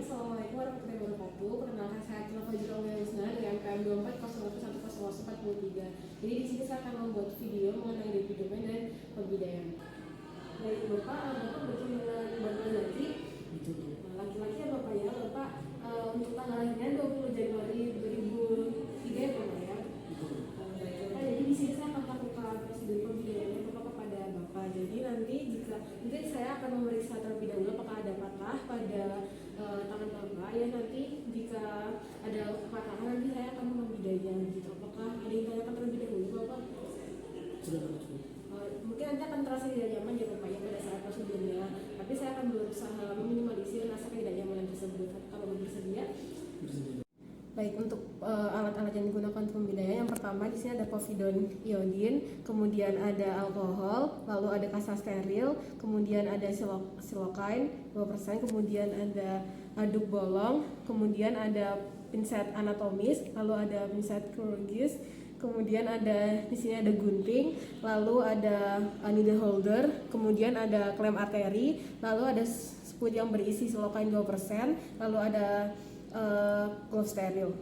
Assalamualaikum warahmatullahi wabarakatuh. Perkenalkan saya Tina Fajrul Wisna dengan KM 24011143. Jadi di sini saya akan membuat video mengenai baby domain dan pembidayaan. Baik Bapak bertemu dengan Bapak laki-laki. Laki-laki ya Bapak ya. Bapak untuk tanggal lahirnya 20 Januari 2003 ya Bapak ya. Baik Bapak, jadi di sini saya akan melakukan prosedur pembidayaannya Bapak kepada Bapak. Jadi nanti saya akan memeriksa terlebih dahulu apakah ada patah pada tangan Bapak ya. Nanti jika ada patahan nanti saya akan membidainya gitu. Apakah ada yang tanyakan terlebih dahulu Bapak? Sudah. Mungkin nanti akan terasa tidak nyaman ya Bapak ya pada saat prosedurnya. Tapi saya akan berusaha meminimalisir rasa tidak nyaman tersebut. Kalau bersedia. Baik, untuk alat-alat yang digunakan untuk pembidayaan, yang pertama di sini ada povidone iodin, kemudian ada alkohol, lalu ada kasa steril, kemudian ada silokain 2%, kemudian ada aduk bolong, kemudian ada pinset anatomis, lalu ada pinset kirurgis, kemudian ada di sini ada gunting, lalu ada needle holder, kemudian ada klem arteri, lalu ada sput yang berisi silokain 2%, lalu ada glove steril.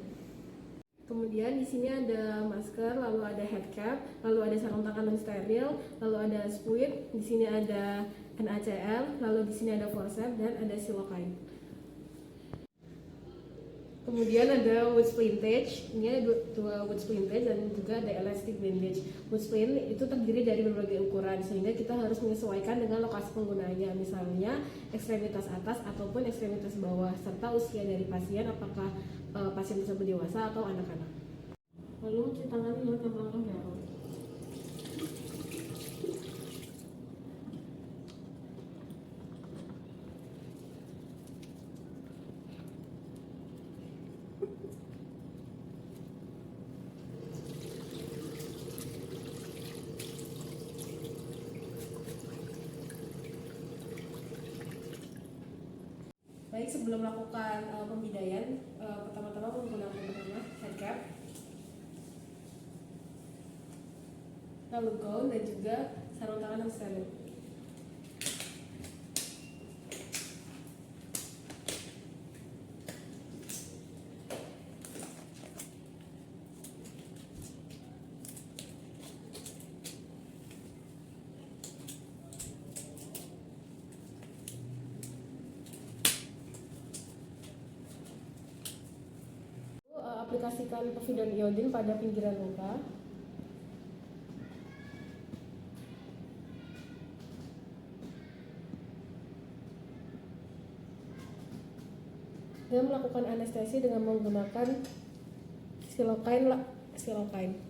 Kemudian di sini ada masker, lalu ada head cap, lalu ada sarung tangan non steril, lalu ada spuit, di sini ada NaCl, lalu di sini ada forceps dan ada silokain. Kemudian ada wood splintage, ini ada dua wood splintage dan juga ada elastic bandage. Wood splint itu terdiri dari berbagai ukuran sehingga kita harus menyesuaikan dengan lokasi penggunaannya, misalnya ekstremitas atas ataupun ekstremitas bawah, serta usia dari pasien, apakah pasien tersebut dewasa atau anak-anak. Lalu cuci tangan dengan langkah merah. Baik, sebelum melakukan pembidayaan, pertama-tama menggunakan head cap, lalu gaun dan juga sarung tangan yang steril. Aplikasikan povidone iodin pada pinggiran luka. Dan melakukan anestesi dengan menggunakan silokain.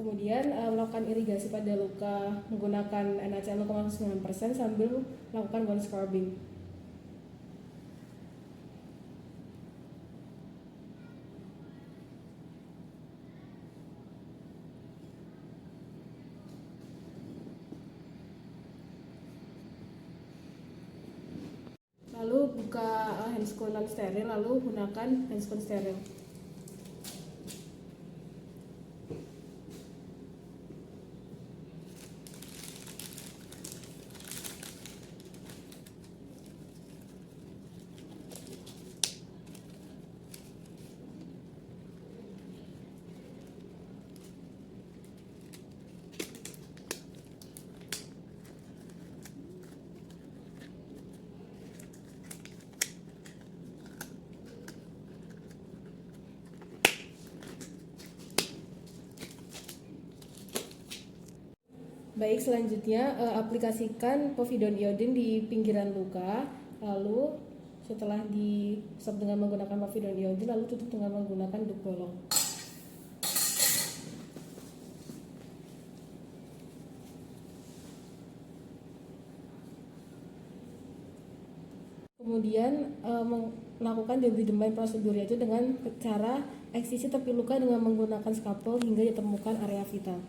Kemudian melakukan irigasi pada luka menggunakan NaCl 0,9% sambil melakukan bone scrubbing. Lalu buka handscoon non steril, lalu gunakan handscoon steril. Baik, selanjutnya aplikasikan povidone iodine di pinggiran luka, lalu setelah di stop dengan menggunakan povidone iodine, lalu tutup dengan menggunakan dup bolong. Kemudian melakukan debridement prosedur, yaitu dengan cara eksisi tepi luka dengan menggunakan scalpel hingga ditemukan area vital.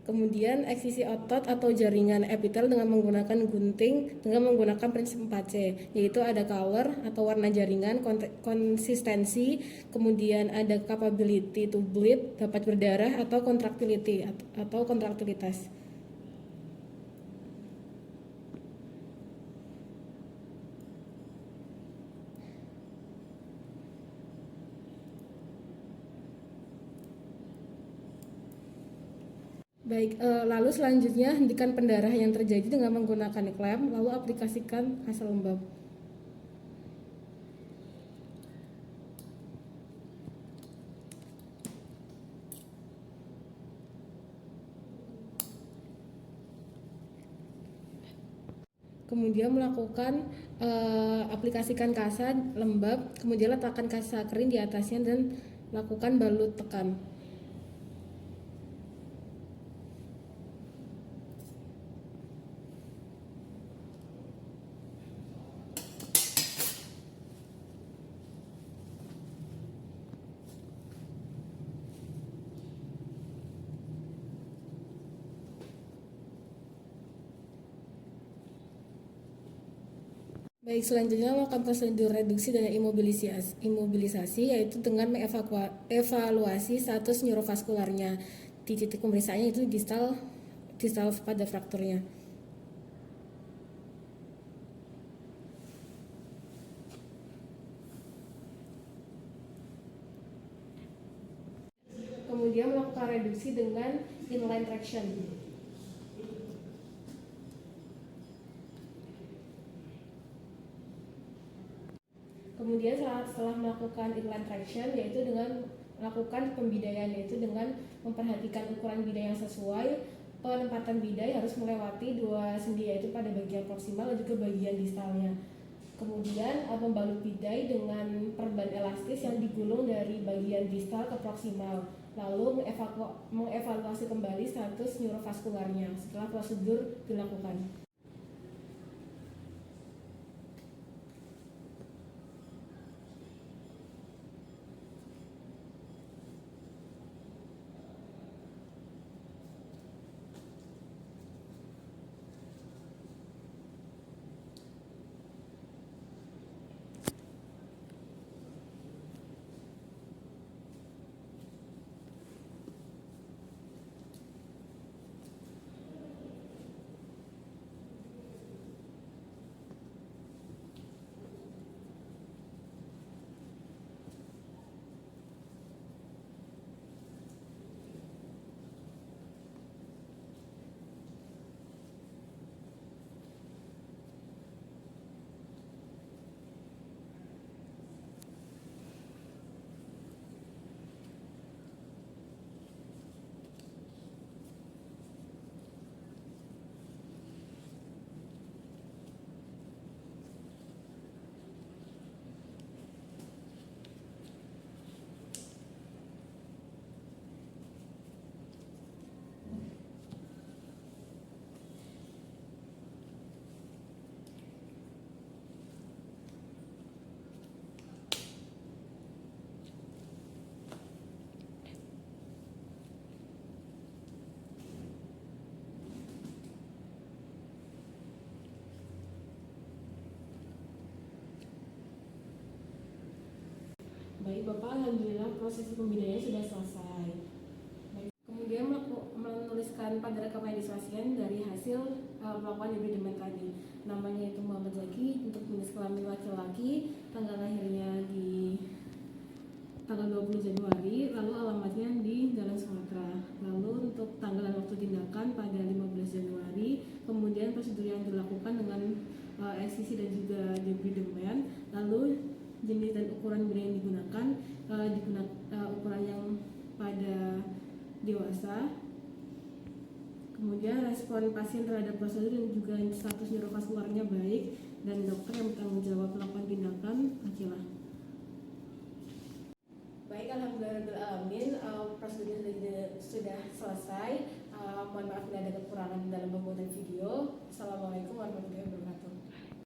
Kemudian eksisi otot atau jaringan epitel dengan menggunakan gunting dengan menggunakan prinsip 4C, yaitu ada color atau warna jaringan, konsistensi, kemudian ada capability to bleed, dapat berdarah, atau contractility atau kontraktilitas. Baik, lalu selanjutnya hentikan pendarahan yang terjadi dengan menggunakan klem, lalu aplikasikan asa lembab. Kemudian melakukan aplikasikan kasa lembab, kemudian letakkan kasa kering di atasnya dan lakukan balut tekan. Baik, selanjutnya melakukan prosedur reduksi dan imobilisasi, yaitu dengan mengevaluasi status neurovaskularnya. Di titik pemeriksaannya itu distal pada frakturnya. Kemudian melakukan reduksi dengan inline traction. Kemudian setelah melakukan inline traction, yaitu dengan melakukan pembidaian, yaitu dengan memperhatikan ukuran bidai yang sesuai. Penempatan bidai harus melewati dua sendi, yaitu pada bagian proksimal dan juga bagian distalnya. Kemudian membalut bidai dengan perban elastis yang digulung dari bagian distal ke proksimal, lalu mengevaluasi kembali status neurovaskularnya setelah prosedur dilakukan. Baik Bapak, alhamdulillah proses pembidaiannya sudah selesai. Baik. Kemudian menuliskan pada rekaman yang disaksikan dari hasil melakukan debridement tadi. Namanya itu Muhammad Zaki, untuk jenis kelamin laki-laki, tanggal lahirnya di dilakukan dengan eksisi dan juga debridement. Lalu jenis dan ukuran bedah yang digunakan ukuran yang pada dewasa. Kemudian respon pasien terhadap prosedur dan juga status neurovaskularnya baik, dan dokter yang bertanggung jawab melakukan tindakan akilah. Baik, alhamdulillah, prosedurnya sudah selesai. Mohon maaf bila ada kekurangan dalam pembuatan video. Assalamualaikum warahmatullahi wabarakatuh.